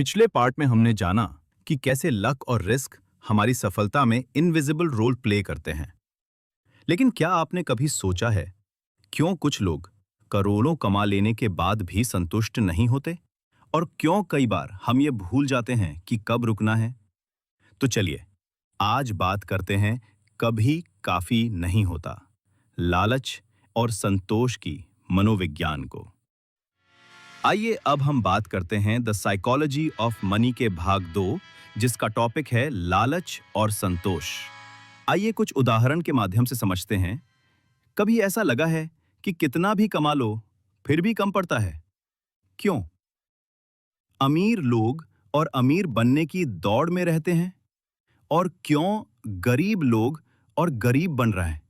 पिछले पार्ट में हमने जाना कि कैसे लक और रिस्क हमारी सफलता में इनविजिबल रोल प्ले करते हैं। लेकिन क्या आपने कभी सोचा है क्यों कुछ लोग करोड़ों कमा लेने के बाद भी संतुष्ट नहीं होते और क्यों कई बार हम ये भूल जाते हैं कि कब रुकना है? तो चलिए आज बात करते हैं कभी काफी नहीं होता, लालच और संतोष की मनोविज्ञान को। आइए अब हम बात करते हैं द साइकोलॉजी ऑफ मनी के भाग 2, जिसका टॉपिक है लालच और संतोष। आइए कुछ उदाहरण के माध्यम से समझते हैं। कभी ऐसा लगा है कि कितना भी कमा लो फिर भी कम पड़ता है? क्यों? अमीर लोग और अमीर बनने की दौड़ में रहते हैं और क्यों गरीब लोग और गरीब बन रहे हैं?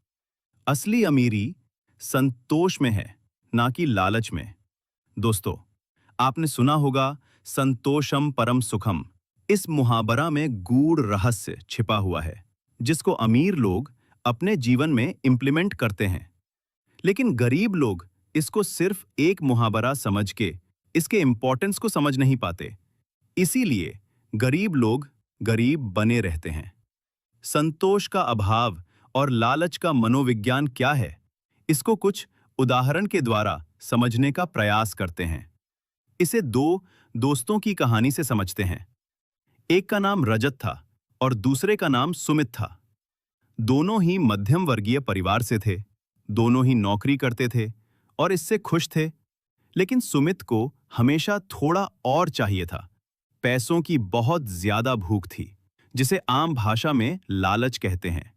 असली अमीरी संतोष में है, ना कि लालच में। दोस्तों, आपने सुना होगा संतोषम परम सुखम। इस मुहावरा में गूढ़ रहस्य छिपा हुआ है, जिसको अमीर लोग अपने जीवन में इंप्लीमेंट करते हैं। लेकिन गरीब लोग इसको सिर्फ एक मुहावरा समझ के इसके इंपॉर्टेंस को समझ नहीं पाते। इसीलिए गरीब लोग गरीब बने रहते हैं। संतोष का अभाव और लालच का मनोविज्ञान क्या है, इसको कुछ उदाहरण के द्वारा समझने का प्रयास करते हैं। इसे दो दोस्तों की कहानी से समझते हैं। एक का नाम रजत था और दूसरे का नाम सुमित था। दोनों ही मध्यम वर्गीय परिवार से थे, दोनों ही नौकरी करते थे और इससे खुश थे। लेकिन सुमित को हमेशा थोड़ा और चाहिए था। पैसों की बहुत ज्यादा भूख थी, जिसे आम भाषा में लालच कहते हैं,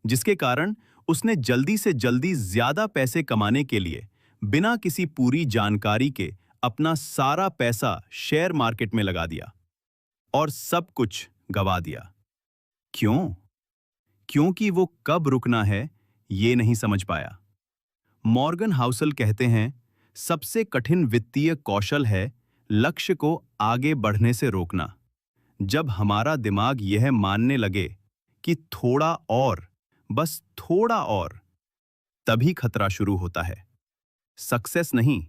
जिसके कारण उसने जल्दी से जल्दी ज्यादा पैसे कमाने के लिए बिना किसी पूरी जानकारी के अपना सारा पैसा शेयर मार्केट में लगा दिया और सब कुछ गवा दिया। क्यों? क्योंकि वो कब रुकना है ये नहीं समझ पाया। मॉर्गन हाउसल कहते हैं, सबसे कठिन वित्तीय कौशल है लक्ष्य को आगे बढ़ने से रोकना। जब हमारा दिमाग यह मानने लगे कि थोड़ा और, बस थोड़ा और, तभी खतरा शुरू होता है। सक्सेस नहीं,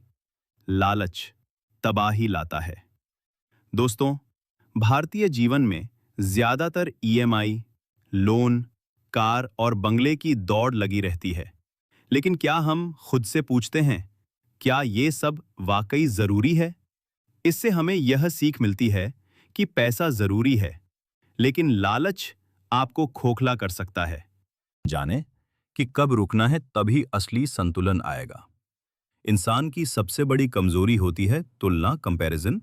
लालच तबाही लाता है। दोस्तों, भारतीय जीवन में ज्यादातर ईएमआई, लोन, कार और बंगले की दौड़ लगी रहती है। लेकिन क्या हम खुद से पूछते हैं, क्या ये सब वाकई जरूरी है? इससे हमें यह सीख मिलती है कि पैसा जरूरी है, लेकिन लालच आपको खोखला कर सकता है। जाने कि कब रुकना है, तभी असली संतुलन आएगा। इंसान की सबसे बड़ी कमजोरी होती है तुलना, कंपैरिजन।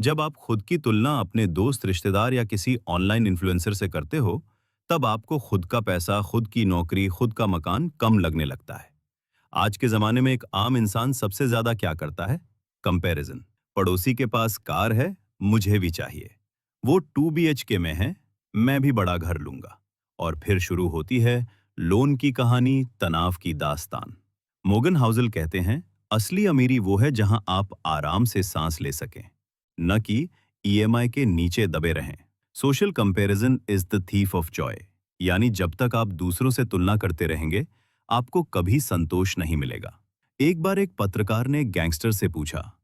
जब आप खुद की तुलना अपने दोस्त, रिश्तेदार या किसी ऑनलाइन इन्फ्लुएंसर से करते हो, तब आपको खुद का पैसा, खुद की नौकरी, खुद का मकान कम लगने लगता है। आज के जमाने में एक आम इंसान सबसे ज्यादा क्या करता है? कंपैरिजन। पड़ोसी के पास कार है, मुझे भी चाहिए। वो 2 BHK में है, मैं भी बड़ा घर लूंगा। और फिर शुरू होती है लोन की कहानी, तनाव की दास्तान। मोगन हाउसल कहते हैं, असली अमीरी वो है जहां आप आराम से सांस ले सकें, न कि ईएमआई के नीचे दबे रहें। Social comparison is the thief of Joy. यानी जब तक आप दूसरों से तुलना करते रहेंगे, आपको कभी संतोष नहीं मिलेगा। एक बार एक पत्रकार ने गैंगस्टर से पूछा,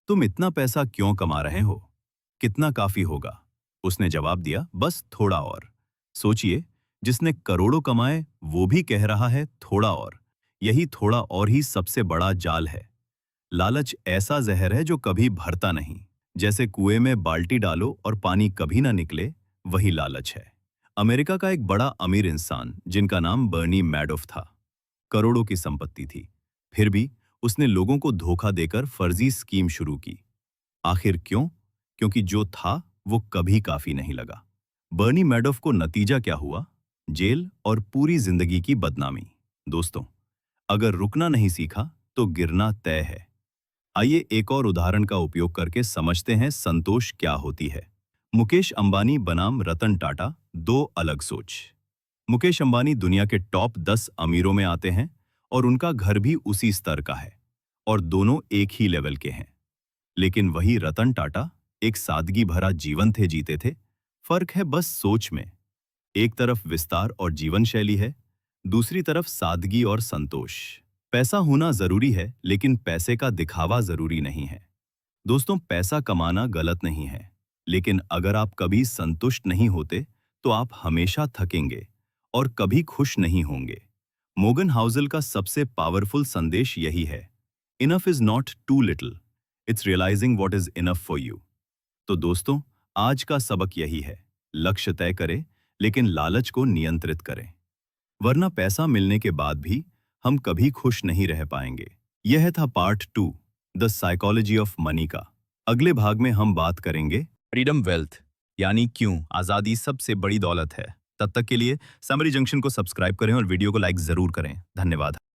तुम इतना पैसा क्यों कमा रहे हो? कितना काफी होगा? उसने जवाब दिया, बस थोड़ा और। सोचिए, जिसने करोड़ों कमाए वो भी कह रहा है थोड़ा और। यही थोड़ा और ही सबसे बड़ा जाल है। लालच ऐसा जहर है जो कभी भरता नहीं। जैसे कुएं में बाल्टी डालो और पानी कभी ना निकले, वही लालच है। अमेरिका का एक बड़ा अमीर इंसान, जिनका नाम बर्नी मैडोफ था, करोड़ों की संपत्ति थी। फिर भी उसने लोगों को धोखा देकर फर्जी स्कीम शुरू की। आखिर क्यों? क्योंकि जो था वो कभी काफी नहीं लगा। बर्नी मैडोफ को नतीजा क्या हुआ? जेल और पूरी जिंदगी की बदनामी। दोस्तों, अगर रुकना नहीं सीखा तो गिरना तय है। आइए एक और उदाहरण का उपयोग करके समझते हैं संतोष क्या होती है। मुकेश अंबानी बनाम रतन टाटा, दो अलग सोच। मुकेश अंबानी दुनिया के टॉप 10 अमीरों में आते हैं और उनका घर भी उसी स्तर का है और दोनों एक ही लेवल के हैं। लेकिन वही रतन टाटा एक सादगी भरा जीवन जीते थे। फर्क है बस सोच में। एक तरफ विस्तार और जीवन शैली है, दूसरी तरफ सादगी और संतोष। पैसा होना जरूरी है, लेकिन पैसे का दिखावा जरूरी नहीं है। दोस्तों, पैसा कमाना गलत नहीं है, लेकिन अगर आप कभी संतुष्ट नहीं होते तो आप हमेशा थकेंगे और कभी खुश नहीं होंगे। मोगन हाउसल का सबसे पावरफुल संदेश यही है, enough is not too little, it's realising what is enough for you. तो दोस्तों, आज का सबक यही है, लक्ष्य तय करें लेकिन लालच को नियंत्रित करें, वरना पैसा मिलने के बाद भी हम कभी खुश नहीं रह पाएंगे। यह था part 2, the psychology of money का। अगले भाग में हम बात करेंगे फ्रीडम वेल्थ, यानी क्यों आजादी सबसे बड़ी दौलत है। तब तक के लिए समरी जंक्शन को सब्सक्राइब करें और वीडियो को लाइक जरूर करें। धन्यवाद।